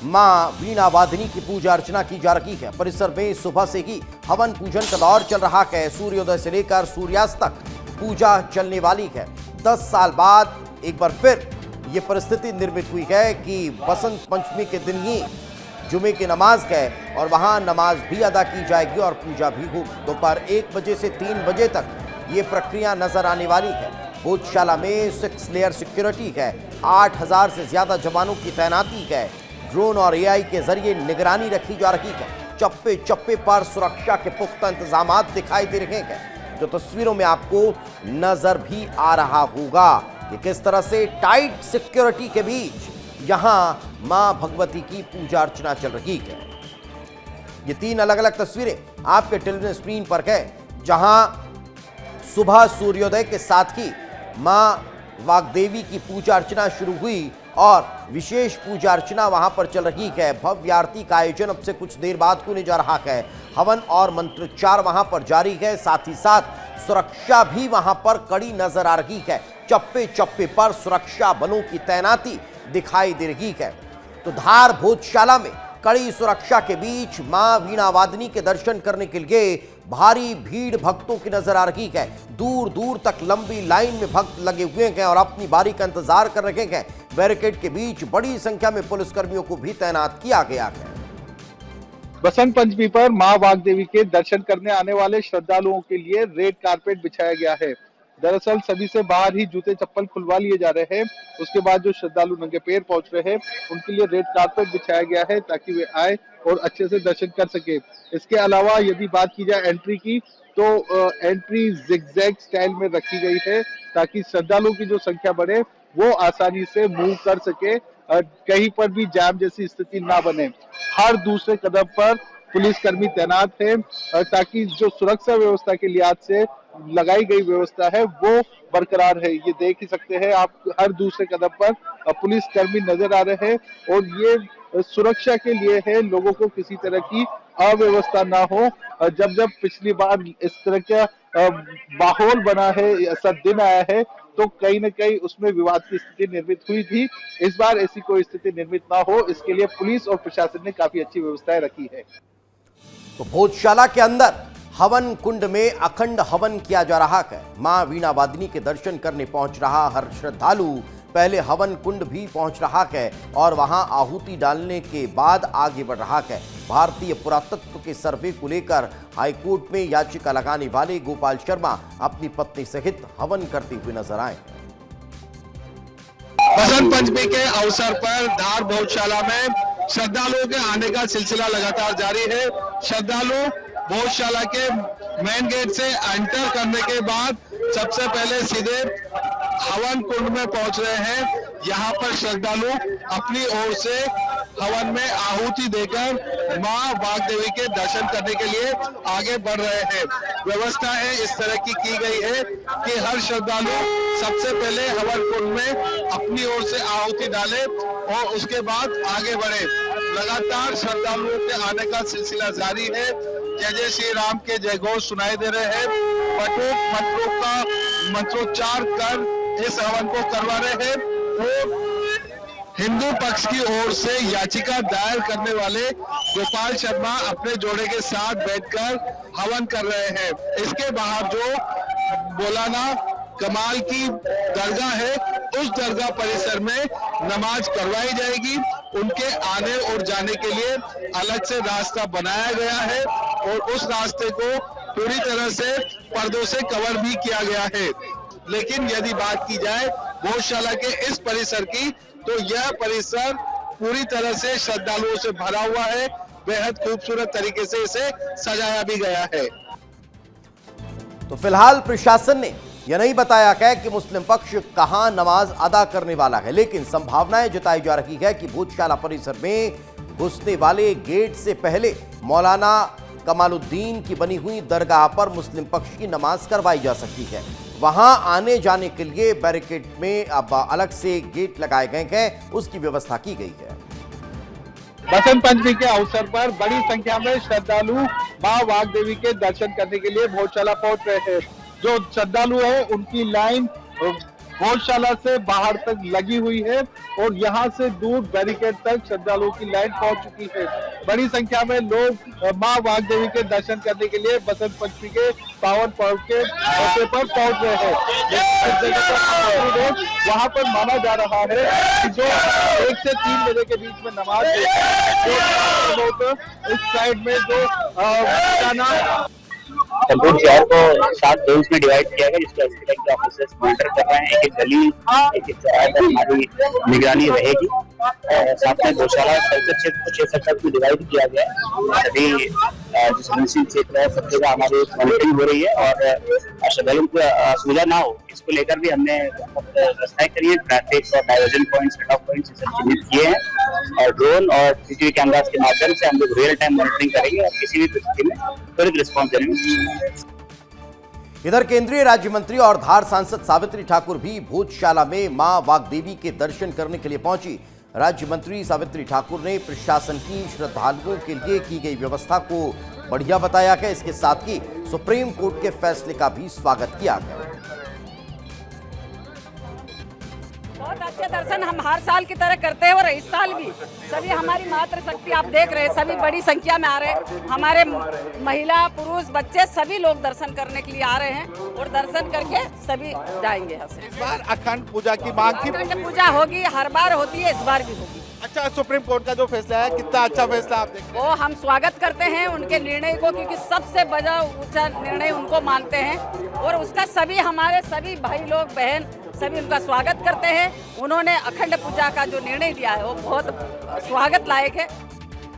मां वीणा वादिनी की पूजा अर्चना की जा रही है। परिसर में सुबह से ही हवन पूजन का दौर चल रहा है। सूर्योदय से लेकर सूर्यास्त तक पूजा चलने वाली है। 10 साल बाद एक बार फिर ये परिस्थिति निर्मित हुई है कि बसंत पंचमी के दिन ही जुमे की नमाज है और वहां नमाज भी अदा की जाएगी और पूजा भी होगी। दोपहर 1 बजे से 3 बजे तक ये प्रक्रिया नजर आने वाली है। भोजशाला में 6 लेयर सिक्योरिटी है। 8000 से ज्यादा जवानों की तैनाती है। ड्रोन और एआई के जरिए निगरानी रखी जा रही है। चप्पे चप्पे पर सुरक्षा के पुख्ता इंतजाम दिखाई दे रहे हैं, जो तस्वीरों में आपको नजर भी आ रहा होगा कि किस तरह से टाइट सिक्योरिटी के बीच यहां मां भगवती की पूजा अर्चना चल रही है। ये 3 अलग अलग तस्वीरें आपके टेलीविजन स्क्रीन पर है, जहां सुबह सूर्योदय के साथ ही मां वाग्देवी की पूजा अर्चना शुरू हुई और विशेष पूजा अर्चना वहां पर चल रही है। भव्य आरती का आयोजन अब से कुछ देर बाद होने जा रहा है। हवन और मंत्रोच्चार वहां पर जारी है। साथ ही साथ सुरक्षा भी वहां पर कड़ी नजर आ रही है। चप्पे चप्पे पर सुरक्षा बलों की तैनाती दिखाई दे रही है। तो धार भोजशाला में कड़ी सुरक्षा के बीच मां वीणा वादिनी के दर्शन करने के लिए भारी भीड़ भक्तों की नजर आ रही है। दूर दूर तक लंबी लाइन में भक्त लगे हुए हैं और अपनी बारी का इंतजार कर रहे हैं। बैरिकेड के बीच बड़ी संख्या में पुलिसकर्मियों को भी तैनात किया गया है। बसंत पंचमी पर मां वाग्देवी के दर्शन करने आने वाले श्रद्धालुओं के लिए रेड कारपेट बिछाया गया है। दरअसल सभी से बाहर ही जूते चप्पल खुलवा लिए जा रहे हैं। उसके बाद जो श्रद्धालु नंगे पैर पहुंच रहे हैं उनके लिए रेड कारपेट बिछाया गया है ताकि वे आए और अच्छे से दर्शन कर सके। इसके अलावा यदि बात की जाए एंट्री की, तो एंट्री जिगजैग स्टाइल में रखी गई है ताकि श्रद्धालुओं की जो संख्या बढ़े वो आसानी से मूव कर सके, कहीं पर भी जाम जैसी स्थिति ना बने। हर दूसरे कदम पर पुलिसकर्मी तैनात है ताकि जो सुरक्षा व्यवस्था के लिहाज से लगाई गई व्यवस्था है वो बरकरार है। ये देख ही सकते हैं आप, हर दूसरे कदम पर पुलिसकर्मी नजर आ रहे हैं और ये सुरक्षा के लिए है, लोगों को किसी तरह की अव्यवस्था ना हो। जब जब पिछली बार इस तरह का माहौल बना है, ऐसा दिन आया है, तो कहीं न कहीं उसमें विवाद की स्थिति निर्मित हुई थी। इस बार ऐसी कोई स्थिति निर्मित ना हो, इसके लिए पुलिस और प्रशासन ने काफी अच्छी व्यवस्थाएं रखी है। तो भोजशाला के अंदर हवन कुंड में अखंड हवन किया जा रहा है। मां वीणा वादिनी के दर्शन करने पहुंच रहा हर श्रद्धालु पहले हवन कुंड भी पहुंच रहा है और वहां आहुति डालने के बाद आगे बढ़ रहा है। भारतीय पुरातत्व के सर्वे को लेकर हाईकोर्ट में याचिका लगाने वाले गोपाल शर्मा अपनी पत्नी सहित हवन करते हुए नजर आए। बसंत पंचमी के अवसर पर धार भोजशाला में श्रद्धालुओं के आने का सिलसिला लगातार जारी है। श्रद्धालु भोजशाला के मेन गेट से एंटर करने के बाद सबसे पहले सीधे हवन कुंड में पहुंच रहे हैं। यहाँ पर श्रद्धालु अपनी ओर से हवन में आहुति देकर मां वाग्देवी के दर्शन करने के लिए आगे बढ़ रहे हैं। व्यवस्था है इस तरह की गई है कि हर श्रद्धालु सबसे पहले हवन कुंड में अपनी ओर से आहुति डाले और उसके बाद आगे बढ़े। लगातार श्रद्धालुओं के आने का सिलसिला जारी है। जय जय श्री राम के जयघोष सुनाई दे रहे हैं। पटुक मंत्रों का मंत्रोच्चार कर इस हवन को करवा रहे हैं और हिंदू पक्ष की ओर से याचिका दायर करने वाले गोपाल शर्मा अपने जोड़े के साथ बैठकर हवन कर रहे हैं। इसके बाहर जो मौलाना कमाल की दरगाह है, उस दरगाह परिसर में नमाज करवाई जाएगी। उनके आने और जाने के लिए अलग से रास्ता बनाया गया है और उस रास्ते को पूरी तरह से पर्दों से कवर भी किया गया है। लेकिन यदि बात की जाए भोजशाला के इस परिसर की, तो यह परिसर पूरी तरह से श्रद्धालुओं से भरा हुआ है। बेहद खूबसूरत तरीके से इसे सजाया भी गया है। तो फिलहाल प्रशासन ने यह नहीं बताया है कि मुस्लिम पक्ष कहां नमाज अदा करने वाला है, लेकिन संभावनाएं जताई जा रही है कि भोजशाला परिसर में घुसने वाले गेट से पहले मौलाना कमालुद्दीन की बनी हुई दरगाह पर मुस्लिम पक्ष की नमाज करवाई जा सकती है। वहां आने जाने के लिए बैरिकेड में अब अलग से गेट लगाए गए हैं, उसकी व्यवस्था की गई है। बसंत पंचमी के अवसर पर बड़ी संख्या में श्रद्धालु मां वाग्देवी के दर्शन करने के लिए भोजशाला पहुंच रहे हैं। जो श्रद्धालु है उनकी लाइन भोजशाला से बाहर तक लगी हुई है और यहाँ से दूर बैरिकेड तक श्रद्धालुओं की लाइन पहुंच चुकी है। बड़ी संख्या में लोग मां वाग्देवी के दर्शन करने के लिए बसंत पंचमी के पावन पर्व के मौके पर पहुंच रहे हैं। वहां पर माना जा रहा है कि जो 1 से 3 बजे के बीच में नमाज इस साइड में जो संपूर्ण शहर को 7 जोन्स में डिवाइड किया गया, जिसके हॉस्पिटल के ऑफिसर्स मॉनिटर कर रहे हैं। एक गली एक चौराहे पर हमारी निगरानी रहेगी। साथ में गौशाला संसद क्षेत्र को 6 सेक्टर में डिवाइड किया गया है। सभी जो संवेदनशील क्षेत्र है सब जगह हमारी मॉनिटरिंग हो रही है और श्रद्धालुओं को असुविधा ना हो इसको लेकर भी हमने व्यवस्थाएं करी है। ट्रैफिक और diversion points, cut off points चिन्हित किए हैं और ड्रोन और सीसीटीवी कैमरास के माध्यम से हम लोग रियल टाइम मॉनिटरिंग करेंगे और किसी भी परिस्थिति में त्वरित रिस्पॉन्स देंगे। इधर केंद्रीय राज्य मंत्री और धार सांसद सावित्री ठाकुर भी भोजशाला में मां वाग्देवी के दर्शन करने के लिए पहुंची। राज्य मंत्री सावित्री ठाकुर ने प्रशासन की श्रद्धालुओं के लिए की गई व्यवस्था को बढ़िया बताया है। इसके साथ ही सुप्रीम कोर्ट के फैसले का भी स्वागत किया गया। बहुत अच्छे दर्शन हम हर साल की तरह करते हैं और इस साल भी सभी हमारी मातृशक्ति आप देख रहे हैं, सभी बड़ी संख्या में आ रहे हैं। हमारे महिला पुरुष बच्चे सभी लोग दर्शन करने के लिए आ रहे हैं और दर्शन करके सभी जाएंगे यहाँ से। इस बार अखंड पूजा की मांग थी। अखंड पूजा होगी, हर बार होती है, इस बार भी होगी। अच्छा, सुप्रीम कोर्ट का जो फैसला है कितना अच्छा फैसला आप देखते हैं? वो हम स्वागत करते हैं उनके निर्णय को, क्योंकि सबसे बड़ा ऊंचा निर्णय उनको मानते हैं और उसका सभी हमारे सभी भाई लोग बहन सभी उनका स्वागत करते हैं। उन्होंने अखंड पूजा का जो निर्णय दिया है वो बहुत स्वागत लायक है।